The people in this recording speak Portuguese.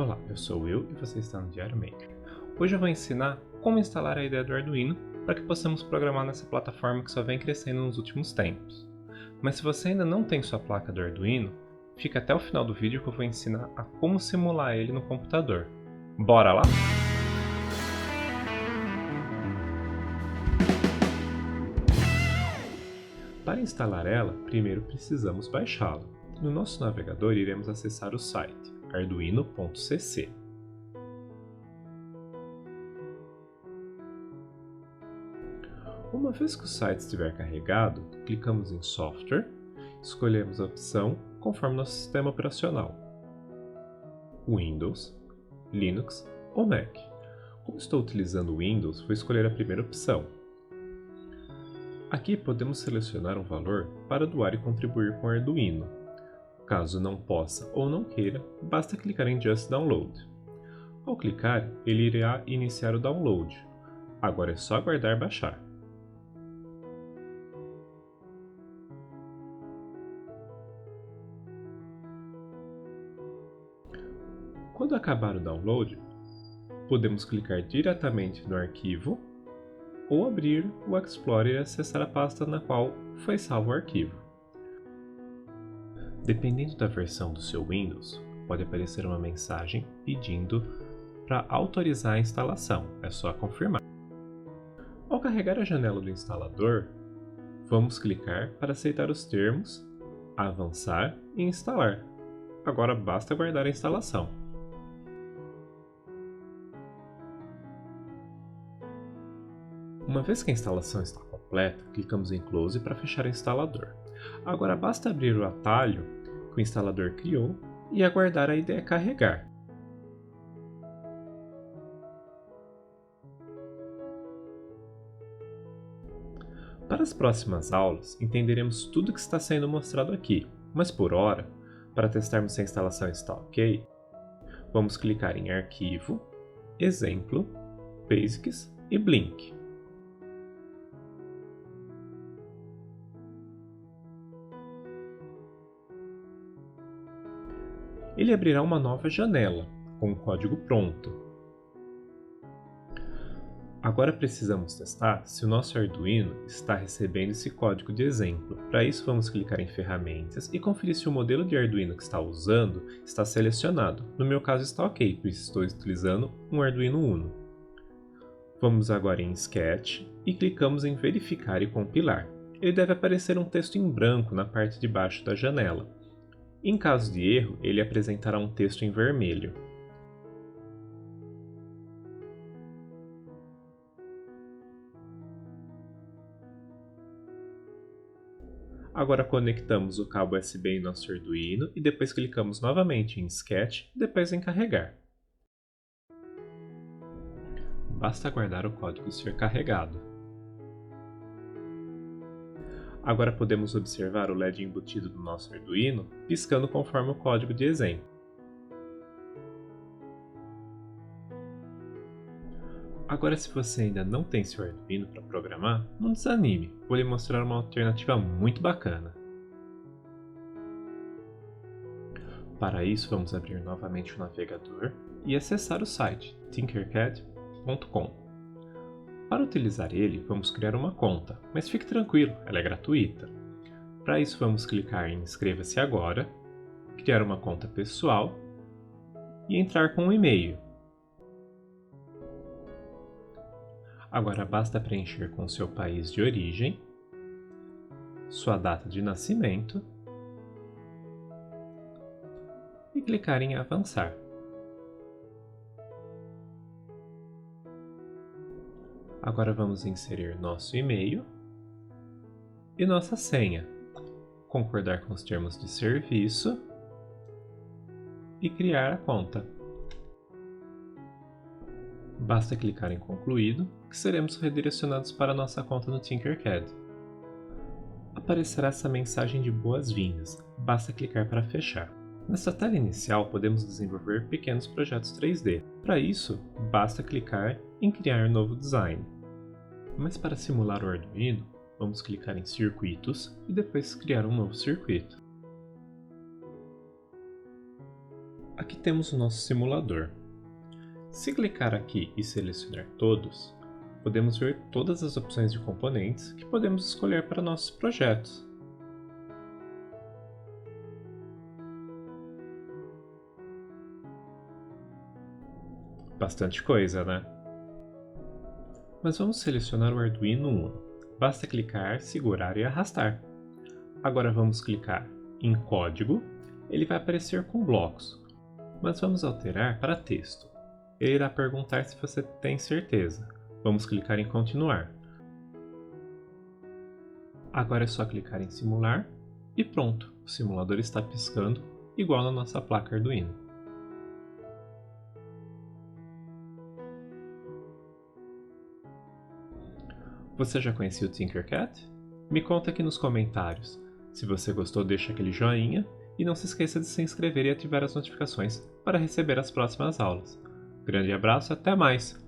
Olá, eu sou o Will e você está no Diário Maker. Hoje eu vou ensinar como instalar a IDE do Arduino para que possamos programar nessa plataforma que só vem crescendo nos últimos tempos. Mas se você ainda não tem sua placa do Arduino, fica até o final do vídeo que eu vou ensinar a como simular ele no computador. Bora lá? Para instalar ela, primeiro precisamos baixá-la. No nosso navegador iremos acessar o site arduino.cc. Uma vez que o site estiver carregado, clicamos em Software, escolhemos a opção conforme nosso sistema operacional: Windows, Linux ou Mac. Como estou utilizando o Windows, vou escolher a primeira opção. Aqui podemos selecionar um valor para doar e contribuir com o Arduino. Caso não possa ou não queira, basta clicar em Just Download. Ao clicar, ele irá iniciar o download. Agora é só aguardar baixar. Quando acabar o download, podemos clicar diretamente no arquivo ou abrir o Explorer e acessar a pasta na qual foi salvo o arquivo. Dependendo da versão do seu Windows, pode aparecer uma mensagem pedindo para autorizar a instalação, é só confirmar. Ao carregar a janela do instalador, vamos clicar para aceitar os termos, avançar e instalar. Agora basta aguardar a instalação. Uma vez que a instalação está completa, clicamos em Close para fechar o instalador. Agora basta abrir o atalho que o instalador criou e aguardar a IDE carregar. Para as próximas aulas, entenderemos tudo que está sendo mostrado aqui, mas por hora, para testarmos se a instalação está ok, vamos clicar em Arquivo, Exemplo, Basics e Blink. Ele abrirá uma nova janela, com o código pronto. Agora precisamos testar se o nosso Arduino está recebendo esse código de exemplo. Para isso vamos clicar em Ferramentas e conferir se o modelo de Arduino que está usando está selecionado. No meu caso está ok, pois estou utilizando um Arduino Uno. Vamos agora em Sketch e clicamos em Verificar e compilar. Ele deve aparecer um texto em branco na parte de baixo da janela. Em caso de erro, ele apresentará um texto em vermelho. Agora conectamos o cabo USB em nosso Arduino e depois clicamos novamente em Sketch e depois em Carregar. Basta aguardar o código ser carregado. Agora podemos observar o LED embutido do nosso Arduino piscando conforme o código de exemplo. Agora, se você ainda não tem seu Arduino para programar, não desanime, vou lhe mostrar uma alternativa muito bacana. Para isso, vamos abrir novamente o navegador e acessar o site tinkercad.com. Para utilizar ele, vamos criar uma conta, mas fique tranquilo, ela é gratuita. Para isso, vamos clicar em Inscreva-se agora, criar uma conta pessoal e entrar com um e-mail. Agora basta preencher com seu país de origem, sua data de nascimento e clicar em Avançar. Agora vamos inserir nosso e-mail e nossa senha, concordar com os termos de serviço e criar a conta. Basta clicar em Concluído, que seremos redirecionados para a nossa conta no Tinkercad. Aparecerá essa mensagem de boas-vindas, basta clicar para fechar. Nessa tela inicial podemos desenvolver pequenos projetos 3D. Para isso, basta clicar em Criar novo design. Mas para simular o Arduino, vamos clicar em Circuitos e depois criar um novo circuito. Aqui temos o nosso simulador. Se clicar aqui e selecionar todos, podemos ver todas as opções de componentes que podemos escolher para nossos projetos. Bastante coisa, né? Mas vamos selecionar o Arduino Uno. Basta clicar, segurar e arrastar. Agora vamos clicar em Código. Ele vai aparecer com blocos, mas vamos alterar para texto. Ele irá perguntar se você tem certeza. Vamos clicar em Continuar. Agora é só clicar em Simular e pronto, o simulador está piscando igual na nossa placa Arduino. Você já conhecia o Tinkercad? Me conta aqui nos comentários. Se você gostou, deixa aquele joinha e não se esqueça de se inscrever e ativar as notificações para receber as próximas aulas. Grande abraço e até mais!